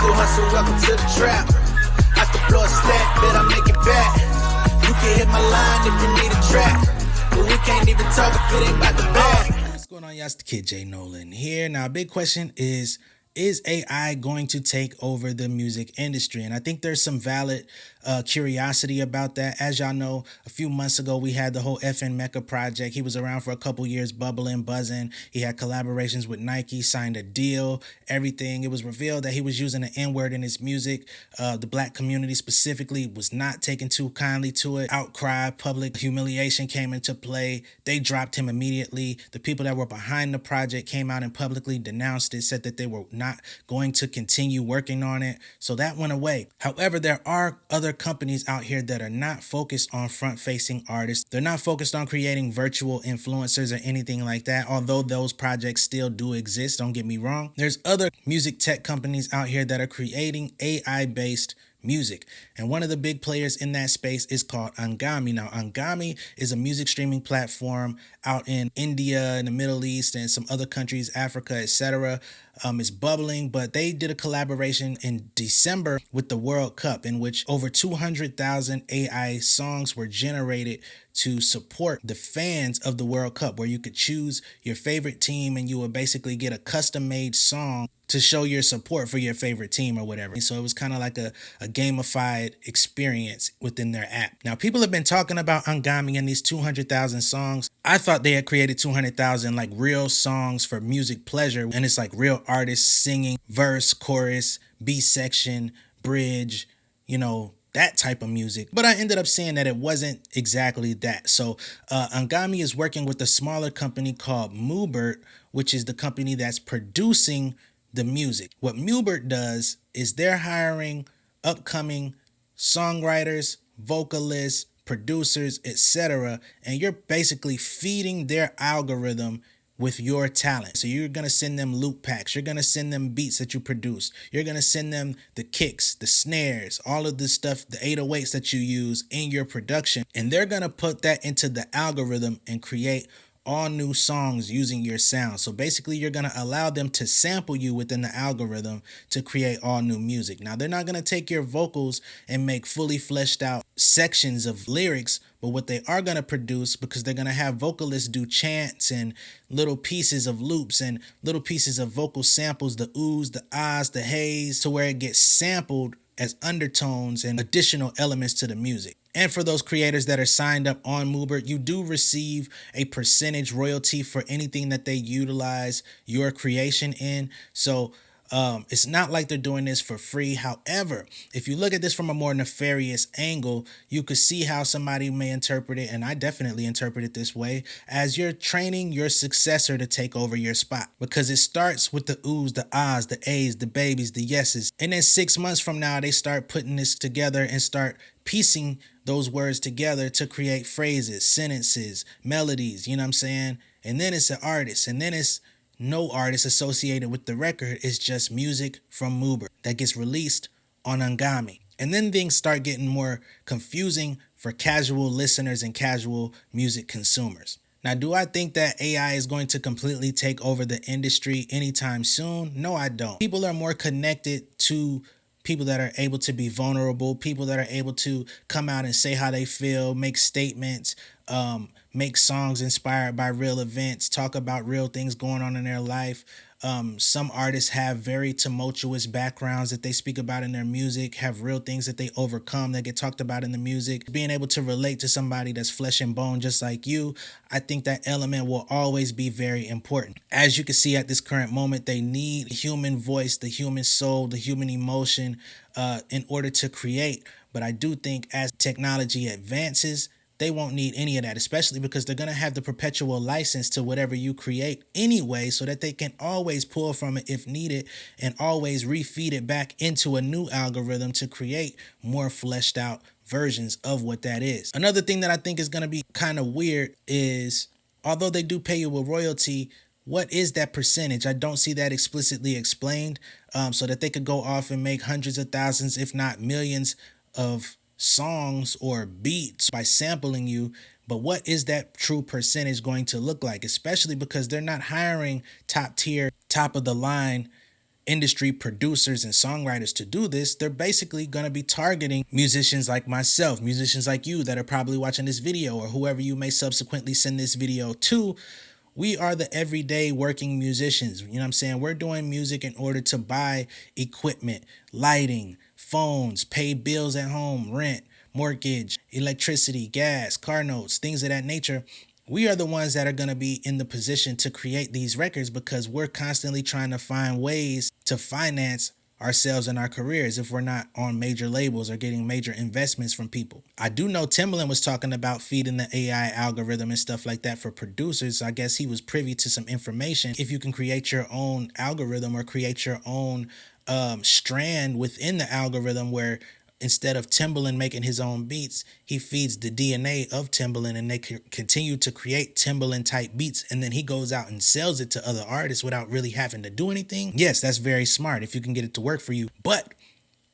Illegal hustle, welcome to the trap. I can blow a stack, bet I make it back. You can hit my line if you need a track, but we can't even talk if it ain't about the bag. What's going on, y'all? It's the kid J Nolan here. Now, big question is AI going to take over the music industry? And I think there's some valid curiosity about that. As y'all know, a few months ago, we had the whole FN Mecca project. He was around for a couple years, bubbling, buzzing. He had collaborations with Nike, signed a deal, everything. It was revealed that he was using the N-word in his music. The black community specifically was not taking too kindly to it. Outcry, public humiliation came into play. They dropped him immediately. The people that were behind the project came out and publicly denounced it, said that they were not going to continue working on it. So that went away. However, there are other companies out here that are not focused on front-facing artists. They're not focused on creating virtual influencers or anything like that, although those projects still do exist, don't get me wrong. There's other music tech companies out here that are creating AI-based music. And one of the big players in that space is called Anghami. Now, Anghami is a music streaming platform out in India, in the Middle East, and some other countries, Africa, etc. It's bubbling, but they did a collaboration in December with the World Cup in which over 200,000 AI songs were generated to support the fans of the World Cup, where you could choose your favorite team and you would basically get a custom-made song to show your support for your favorite team or whatever. So it was kind of like a gamified experience within their app. Now, people have been talking about Anghami and these 200,000 songs. I thought they had created 200,000 like real songs for music pleasure, and it's like real artists singing verse, chorus, B section, bridge, that type of music. But I ended up seeing that it wasn't exactly that. So Anghami is working with a smaller company called Mubert, which is the company that's producing the music. What Mubert does is they're hiring upcoming songwriters, vocalists, producers, etc., and you're basically feeding their algorithm with your talent. So you're going to send them loop packs. You're going to send them beats that you produce. You're going to send them the kicks, the snares, all of this stuff, the 808s that you use in your production. And they're going to put that into the algorithm and create all new songs using your sound. So basically you're going to allow them to sample you within the algorithm to create all new music. Now, they're not going to take your vocals and make fully fleshed out sections of lyrics, but what they are going to produce, because they're going to have vocalists do chants and little pieces of loops and little pieces of vocal samples, the oohs, the ahs, the heys, to where it gets sampled as undertones and additional elements to the music. And for those creators that are signed up on Mubert, you do receive a percentage royalty for anything that they utilize your creation in. So it's not like they're doing this for free. However, if you look at this from a more nefarious angle, you could see how somebody may interpret it, and I definitely interpret it this way, as you're training your successor to take over your spot. Because it starts with the oohs, the ahs, the a's, the babies, the yeses. And then 6 months from now, they start putting this together and start piecing those words together to create phrases, sentences, melodies, you know what I'm saying? And then it's an artist, and then it's no artist associated with the record. Is just music from Mubert that gets released on Anghami. And then things start getting more confusing for casual listeners and casual music consumers. Now, do I think that AI is going to completely take over the industry anytime soon? No, I don't. People are more connected to people that are able to be vulnerable, people that are able to come out and say how they feel, make statements, make songs inspired by real events, talk about real things going on in their life. Some artists have very tumultuous backgrounds that they speak about in their music, have real things that they overcome that get talked about in the music. Being able to relate to somebody that's flesh and bone just like you, I think that element will always be very important. As you can see at this current moment, they need the human voice, the human soul, the human emotion in order to create. But I do think as technology advances, they won't need any of that, especially because they're going to have the perpetual license to whatever you create anyway, so that they can always pull from it if needed and always refeed it back into a new algorithm to create more fleshed out versions of what that is. Another thing that I think is going to be kind of weird is, although they do pay you a royalty, what is that percentage? I don't see that explicitly explained, so that they could go off and make hundreds of thousands, if not millions of songs or beats by sampling you. But what is that true percentage going to look like? Especially because they're not hiring top tier, top of the line industry producers and songwriters to do this, they're basically going to be targeting musicians like myself, musicians like you that are probably watching this video, or whoever you may subsequently send this video to. We are the everyday working musicians. You know what I'm saying? We're doing music in order to buy equipment, lighting, phones, pay bills at home, rent, mortgage, electricity, gas, car notes, things of that nature. We are the ones that are going to be in the position to create these records because we're constantly trying to find ways to finance ourselves and our careers if we're not on major labels or getting major investments from people. I do know Timbaland was talking about feeding the AI algorithm and stuff like that for producers. I guess he was privy to some information. If you can create your own algorithm or create your own strand within the algorithm where instead of Timbaland making his own beats, he feeds the DNA of Timbaland and they continue to create Timbaland type beats, and then he goes out and sells it to other artists without really having to do anything. Yes, that's very smart if you can get it to work for you. But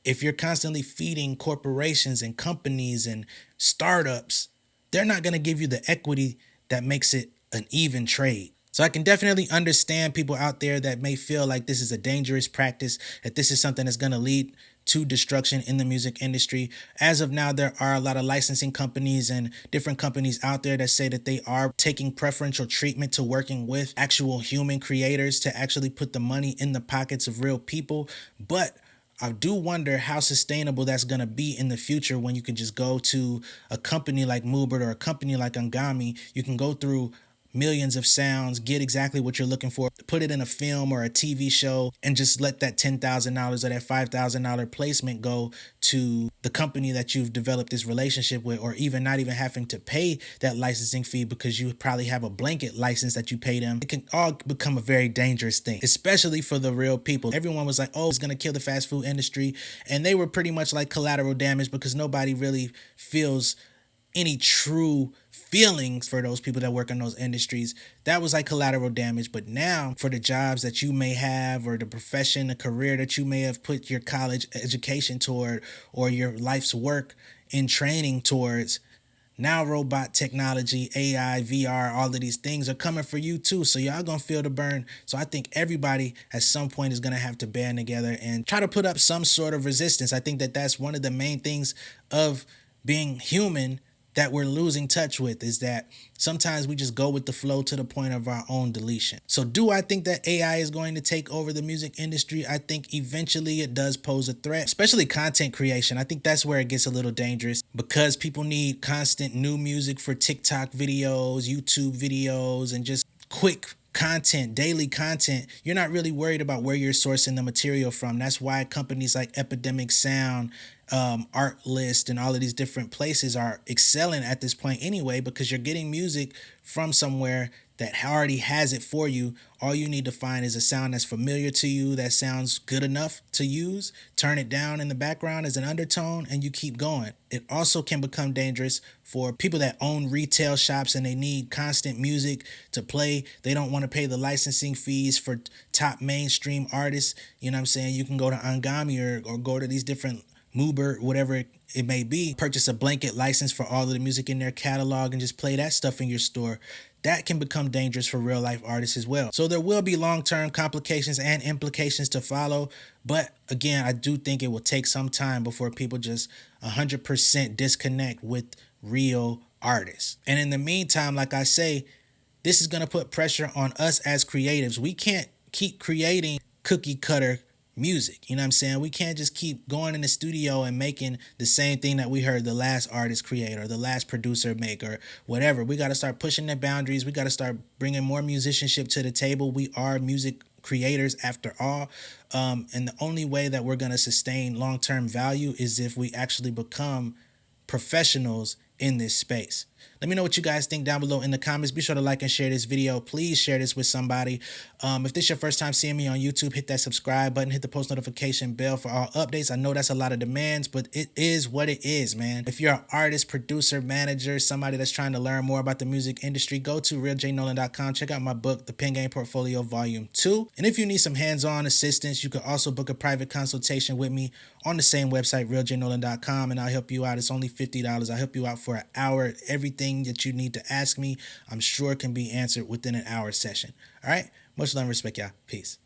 if you're constantly feeding corporations and companies and startups, they're not going to give you the equity that makes it an even trade. So I can definitely understand people out there that may feel like this is a dangerous practice, that this is something that's going to lead to destruction in the music industry. As of now, there are a lot of licensing companies and different companies out there that say that they are taking preferential treatment to working with actual human creators to actually put the money in the pockets of real people. But I do wonder how sustainable that's going to be in the future when you can just go to a company like Moobert or a company like Anghami. You can go through millions of sounds, get exactly what you're looking for, put it in a film or a TV show, and just let that $10,000 or that $5,000 placement go to the company that you've developed this relationship with, or even not even having to pay that licensing fee because you probably have a blanket license that you pay them. It can all become a very dangerous thing, especially for the real people. Everyone was like, oh, it's going to kill the fast food industry. And they were pretty much like collateral damage because nobody really feels any true feelings for those people that work in those industries. That was like collateral damage. But now for the jobs that you may have, or the profession, the career that you may have put your college education toward, or your life's work in training towards, now robot technology, AI, VR, all of these things are coming for you too. So y'all gonna feel the burn. So I think everybody at some point is gonna have to band together and try to put up some sort of resistance. I think that that's one of the main things of being human that we're losing touch with, is that sometimes we just go with the flow to the point of our own deletion. So do I think that AI is going to take over the music industry? I think eventually it does pose a threat, especially content creation. I think that's where it gets a little dangerous because people need constant new music for TikTok videos, YouTube videos, and just quick content, daily content. You're not really worried about where you're sourcing the material from. That's why companies like Epidemic Sound, Artlist, and all of these different places are excelling at this point anyway, because you're getting music from somewhere that already has it for you. All you need to find is a sound that's familiar to you, that sounds good enough to use, turn it down in the background as an undertone, and you keep going. It also can become dangerous for people that own retail shops and they need constant music to play. They don't want to pay the licensing fees for top mainstream artists. You know what I'm saying? You can go to Anghami or go to these different Moobert, whatever it may be, purchase a blanket license for all of the music in their catalog and just play that stuff in your store. That can become dangerous for real life artists as well. So there will be long-term complications and implications to follow. But again, I do think it will take some time before people just 100% disconnect with real artists. And in the meantime, like I say, this is going to put pressure on us as creatives. We can't keep creating cookie cutter music. You know what I'm saying? We can't just keep going in the studio and making the same thing that we heard the last artist create or the last producer make or whatever. We got to start pushing the boundaries. We got to start bringing more musicianship to the table. We are music creators after all. And the only way that we're going to sustain long-term value is if we actually become professionals in this space. Let me know what you guys think down below in the comments. Be sure to like and share this video. Please share this with somebody. If this is your first time seeing me on YouTube, hit that subscribe button, hit the post notification bell for all updates. I know that's a lot of demands, but it is what it is, man. If you're an artist, producer, manager, somebody that's trying to learn more about the music industry, go to realjnolan.com. Check out my book, The Pen Game Portfolio Volume 2. And if you need some hands-on assistance, you can also book a private consultation with me on the same website, realjnolan.com, and I'll help you out. It's only $50. I'll help you out for an hour. Everything that you need to ask me, I'm sure can be answered within an hour session. All right. Much love and respect, y'all. Peace.